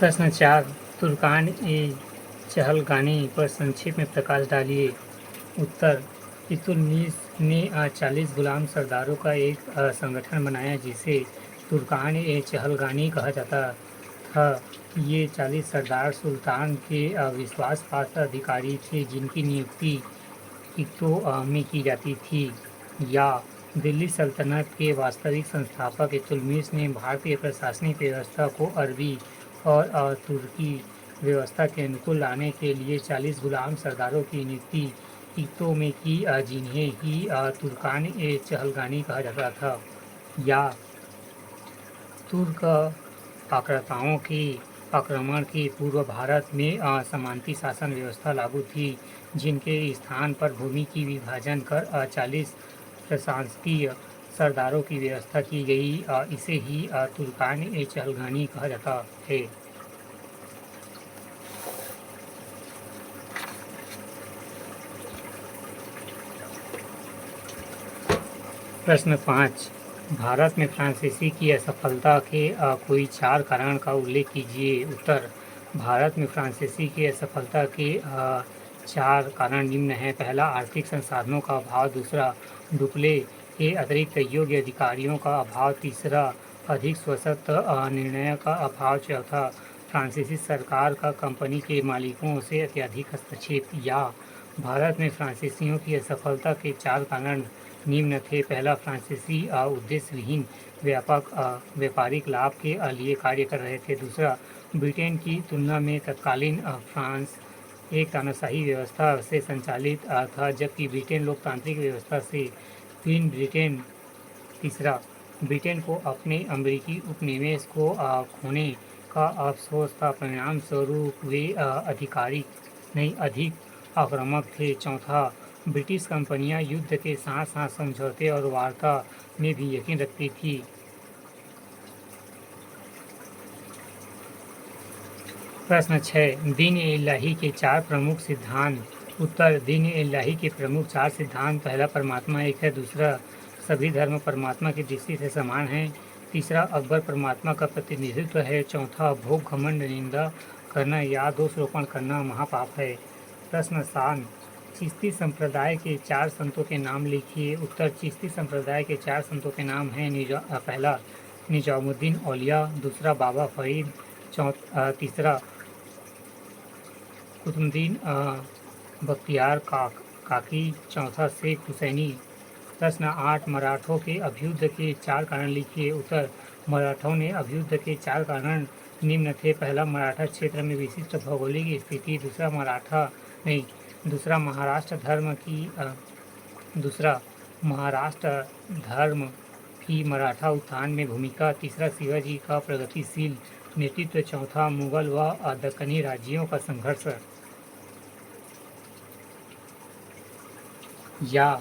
प्रश्न 4 तुर्कान-ए-चहलगानी पर संक्षेप में प्रकाश डालिए। उत्तर इल्तुतमिश ने 40 गुलाम सरदारों का एक संगठन बनाया जिसे तुर्कान-ए-चहलगानी कहा जाता था। ये 40 सरदार सुल्तान के विश्वासपात्र अधिकारी थे जिनकी नियुक्ति इक्तो में की जाती थी। या दिल्ली सल्तनत के वास्तविक संस्थापक इल्तुतमिश ने भारतीय प्रशासनिक व्यवस्था को अरबी और तुर्की व्यवस्था के अनुकूल लाने के लिए 40 गुलाम सरदारों की नियुक्ति इक्तो में की जिन्हें ही तुर्कान-ए-चहलगानी कहा जाता था। या तुर्क आक्रांताओं के आक्रमण के पूर्व भारत में सामंती शासन व्यवस्था लागू थी जिनके स्थान पर भूमि की विभाजन कर 40 प्रशासकीय सरदारों की व्यवस्था की गई। इसे ही तुर्कान-ए-चहलगानी कहा जाता है। प्रश्न 5 भारत में फ्रांसीसी की असफलता के कोई 4 कारण का उल्लेख कीजिए। उत्तर भारत में फ्रांसीसी की असफलता के 4 कारण निम्न हैं। पहला, आर्थिक संसाधनों का अभाव। दूसरा, डुप्ले के अतिरिक्त योग्य अधिकारियों का अभाव। तीसरा, अधिक स्वशक्त निर्णय का अभाव। चौथा, फ्रांसीसी सरकार का कंपनी के मालिकों से अत्यधिक हस्तक्षेप। या भारत में फ्रांसीसियों की असफलता के 4 कारण निम्न थे। पहला, फ्रांसीसी उद्देश्य विहीन व्यापारिक लाभ के लिए कार्य कर रहे थे। दूसरा, ब्रिटेन की तुलना में तत्कालीन फ्रांस एक तानाशाही व्यवस्था से संचालित था जबकि ब्रिटेन लोकतांत्रिक व्यवस्था से भिन्न। तीसरा, ब्रिटेन को अपने अमेरिकी उपनिवेश को खोने का अफसोस था। परिणाम स्वरूप वे अधिक आक्रामक थे। चौथा, ब्रिटिश कंपनियां युद्ध के साथ साथ समझौते और वार्ता में भी यकीन रखती थी। प्रश्न 6 दीन-ए-इलाही के 4 प्रमुख सिद्धांत। उत्तर दीन-ए-इलाही के प्रमुख 4 सिद्धांत। पहला, परमात्मा एक है। दूसरा, सभी धर्म परमात्मा की दृष्टि से समान हैं। तीसरा, अकबर परमात्मा का प्रतिनिधित्व है। चौथा, भोग, घमंड, निंदा करना या दोषारोपण करना महापाप है। प्रश्न 7 चिश्ती संप्रदाय के 4 संतों के नाम लिखिए। उत्तर चिश्ती संप्रदाय के 4 संतों के नाम हैं। पहला, निजामुद्दीन औलिया। दूसरा, बाबा फरीद। तीसरा, कुतुबुद्दीन बख्तियार काकी। चौथा, शेख हुसैनी। प्रश्न 8 मराठों के अभ्युदय के 4 कारण लिखिए। उत्तर मराठों ने अभ्युदय के 4 कारण निम्न थे। पहला, मराठा क्षेत्र में विशिष्ट भौगोलिक स्थिति। दूसरा, महाराष्ट्र धर्म की मराठा उत्थान में भूमिका। तीसरा, शिवाजी का प्रगतिशील नेतृत्व। चौथा, मुगल व दक्कनी राज्यों का संघर्ष। या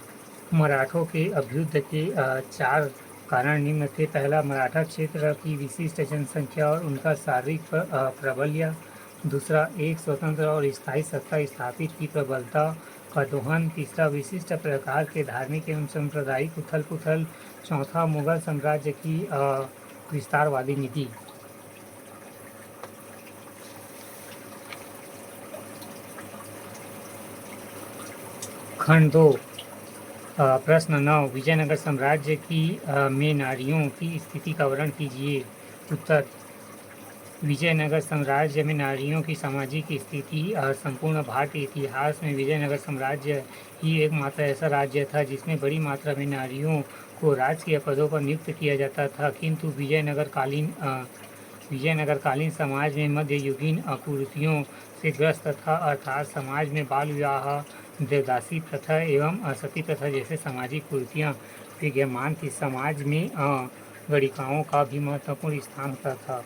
मराठों के अभ्युदय के 4 कारण निम्न थे। पहला, मराठा क्षेत्र की विशिष्ट जनसंख्या और उनका शारीरिक प्राबल्य। दूसरा, एक स्वतंत्र और स्थायी सत्ता स्थापित की प्रबलता का दोहन। तीसरा, विशिष्ट प्रकार के धार्मिक एवं सांप्रदायिक उथल पुथल। चौथा, मुगल साम्राज्य की विस्तारवादी नीति। खंड 2 प्रश्न 9 विजयनगर साम्राज्य की में नारियों की स्थिति का वर्णन कीजिए। उत्तर विजयनगर साम्राज्य में नारियों की सामाजिक स्थिति। संपूर्ण भारतीय इतिहास में विजयनगर साम्राज्य ही एकमात्र ऐसा राज्य था जिसमें बड़ी मात्रा में नारियों को राजकीय पदों पर नियुक्त किया जाता था। किंतु विजयनगरकालीन समाज में मध्ययुगीन कुरीतियों से ग्रस्त था। अर्थात समाज में बाल विवाह, देवदासी प्रथा एवं सती प्रथा जैसे सामाजिक कुरीतियाँ विद्यमान थी। समाज में गणिकाओं का भी महत्वपूर्ण स्थान होता था।